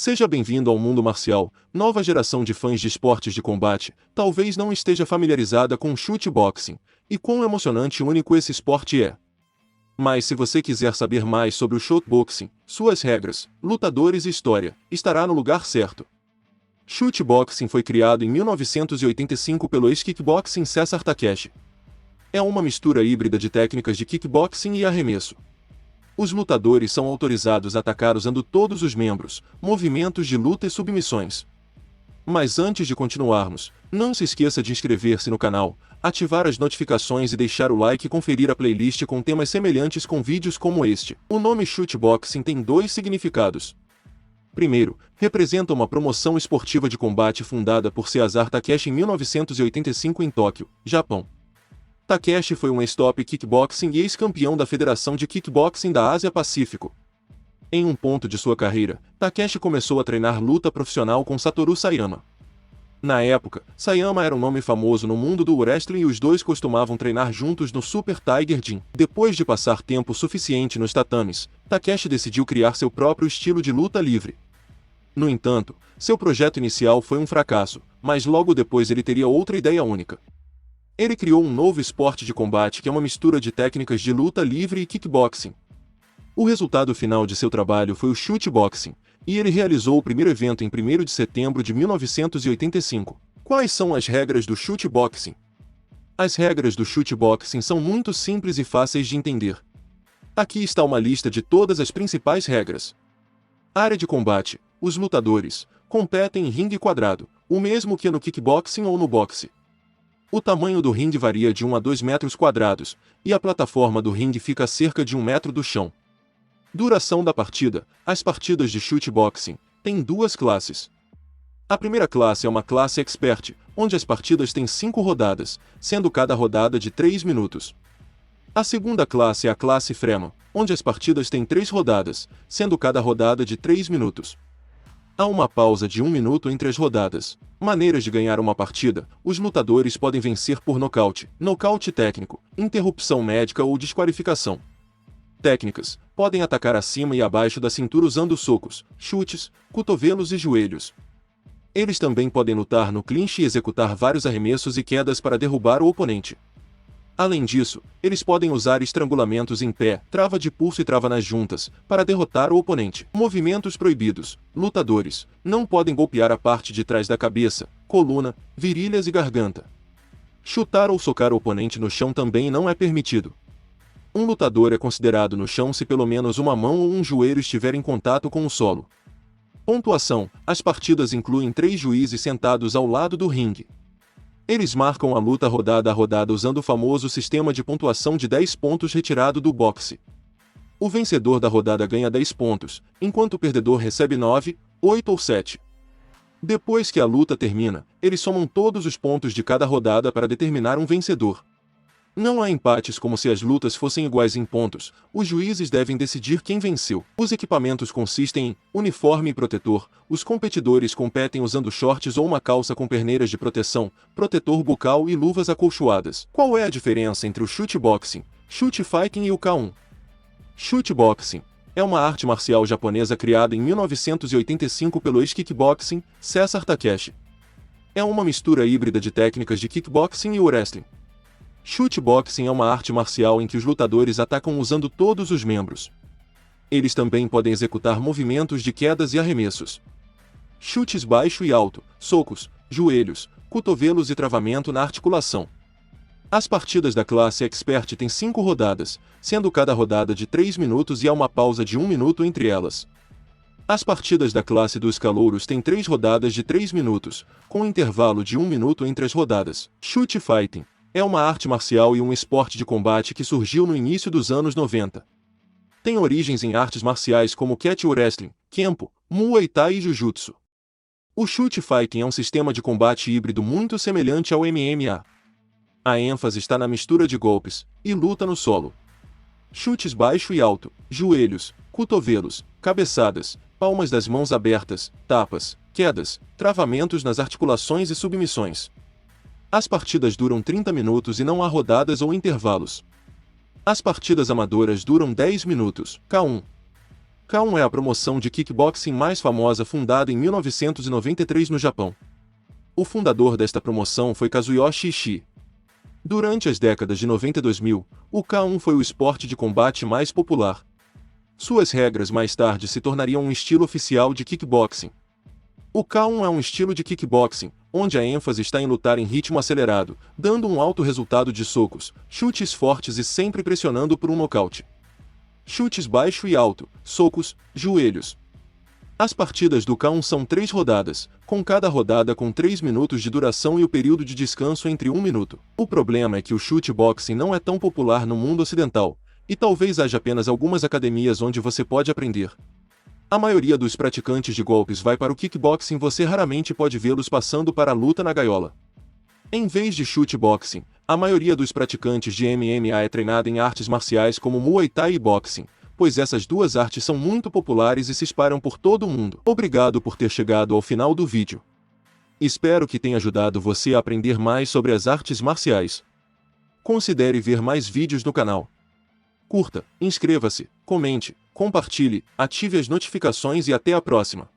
Seja bem-vindo ao mundo marcial. Nova geração de fãs de esportes de combate talvez não esteja familiarizada com o shootboxing e quão emocionante e único esse esporte é. Mas se você quiser saber mais sobre o shootboxing, suas regras, lutadores e história, estará no lugar certo. Shootboxing foi criado em 1985 pelo ex-kickboxing Cesar Takeshi. É uma mistura híbrida de técnicas de kickboxing e arremesso. Os lutadores são autorizados a atacar usando todos os membros, movimentos de luta e submissões. Mas antes de continuarmos, não se esqueça de inscrever-se no canal, ativar as notificações e deixar o like e conferir a playlist com temas semelhantes com vídeos como este. O nome shootboxing tem dois significados. Primeiro, representa uma promoção esportiva de combate fundada por Cesar Takeshi em 1985 em Tóquio, Japão. Takeshi foi um ex-top kickboxing e ex-campeão da Federação de Kickboxing da Ásia-Pacífico. Em um ponto de sua carreira, Takeshi começou a treinar luta profissional com Satoru Sayama. Na época, Sayama era um nome famoso no mundo do wrestling e os dois costumavam treinar juntos no Super Tiger Gym. Depois de passar tempo suficiente nos tatames, Takeshi decidiu criar seu próprio estilo de luta livre. No entanto, seu projeto inicial foi um fracasso, mas logo depois ele teria outra ideia única. Ele criou um novo esporte de combate que é uma mistura de técnicas de luta livre e kickboxing. O resultado final de seu trabalho foi o shootboxing, e ele realizou o primeiro evento em 1º de setembro de 1985. Quais são as regras do shootboxing? As regras do shootboxing são muito simples e fáceis de entender. Aqui está uma lista de todas as principais regras. Área de combate. Os lutadores competem em ringue quadrado, o mesmo que no kickboxing ou no boxe. O tamanho do ringue varia de 1 a 2 metros quadrados, e a plataforma do ringue fica a cerca de 1 metro do chão. Duração da partida. As partidas de shootboxing têm duas classes. A primeira classe é uma classe expert, onde as partidas têm 5 rodadas, sendo cada rodada de 3 minutos. A segunda classe é a classe Fremen, onde as partidas têm 3 rodadas, sendo cada rodada de 3 minutos. Há uma pausa de 1 minuto entre as rodadas. Maneiras de ganhar uma partida. Os lutadores podem vencer por nocaute, nocaute técnico, interrupção médica ou desqualificação. Técnicas. Podem atacar acima e abaixo da cintura usando socos, chutes, cotovelos e joelhos. Eles também podem lutar no clinch e executar vários arremessos e quedas para derrubar o oponente. Além disso, eles podem usar estrangulamentos em pé, trava de pulso e trava nas juntas, para derrotar o oponente. Movimentos proibidos. Lutadores não podem golpear a parte de trás da cabeça, coluna, virilhas e garganta. Chutar ou socar o oponente no chão também não é permitido. Um lutador é considerado no chão se pelo menos uma mão ou um joelho estiver em contato com o solo. Pontuação. As partidas incluem 3 juízes sentados ao lado do ringue. Eles marcam a luta rodada a rodada usando o famoso sistema de pontuação de 10 pontos retirado do boxe. O vencedor da rodada ganha 10 pontos, enquanto o perdedor recebe 9, 8 ou 7. Depois que a luta termina, eles somam todos os pontos de cada rodada para determinar um vencedor. Não há empates como se as lutas fossem iguais em pontos, os juízes devem decidir quem venceu. Os equipamentos consistem em uniforme e protetor, os competidores competem usando shorts ou uma calça com perneiras de proteção, protetor bucal e luvas acolchoadas. Qual é a diferença entre o shootboxing, shootfighting e o K1? Shootboxing é uma arte marcial japonesa criada em 1985 pelo ex-kickboxing Cesar Takeshi. É uma mistura híbrida de técnicas de kickboxing e wrestling. Shootboxing é uma arte marcial em que os lutadores atacam usando todos os membros. Eles também podem executar movimentos de quedas e arremessos. Chutes baixo e alto, socos, joelhos, cotovelos e travamento na articulação. As partidas da classe Expert têm 5 rodadas, sendo cada rodada de 3 minutos e há uma pausa de 1 minuto entre elas. As partidas da classe dos calouros têm 3 rodadas de 3 minutos, com intervalo de 1 minuto entre as rodadas. Shootfighting é uma arte marcial e um esporte de combate que surgiu no início dos anos 90. Tem origens em artes marciais como catch wrestling, Kempo, Muay Thai e Jiu-Jitsu. O shootfighting é um sistema de combate híbrido muito semelhante ao MMA. A ênfase está na mistura de golpes e luta no solo. Chutes baixo e alto, joelhos, cotovelos, cabeçadas, palmas das mãos abertas, tapas, quedas, travamentos nas articulações e submissões. As partidas duram 30 minutos e não há rodadas ou intervalos. As partidas amadoras duram 10 minutos. K1. K1 é a promoção de kickboxing mais famosa fundada em 1993 no Japão. O fundador desta promoção foi Kazuyoshi Ishii. Durante as décadas de 90 e 2000, o K1 foi o esporte de combate mais popular. Suas regras mais tarde se tornariam um estilo oficial de kickboxing. O K1 é um estilo de kickboxing, onde a ênfase está em lutar em ritmo acelerado, dando um alto resultado de socos, chutes fortes e sempre pressionando por um nocaute. Chutes baixo e alto, socos, joelhos. As partidas do K1 são 3 rodadas, com cada rodada com 3 minutos de duração e o período de descanso entre 1 minuto. O problema é que o chute boxing não é tão popular no mundo ocidental, e talvez haja apenas algumas academias onde você pode aprender. A maioria dos praticantes de golpes vai para o kickboxing, você raramente pode vê-los passando para a luta na gaiola. Em vez de chute boxing, a maioria dos praticantes de MMA é treinada em artes marciais como Muay Thai e boxing, pois essas duas artes são muito populares e se espalham por todo o mundo. Obrigado por ter chegado ao final do vídeo. Espero que tenha ajudado você a aprender mais sobre as artes marciais. Considere ver mais vídeos no canal. Curta, inscreva-se, comente, compartilhe, ative as notificações e até a próxima.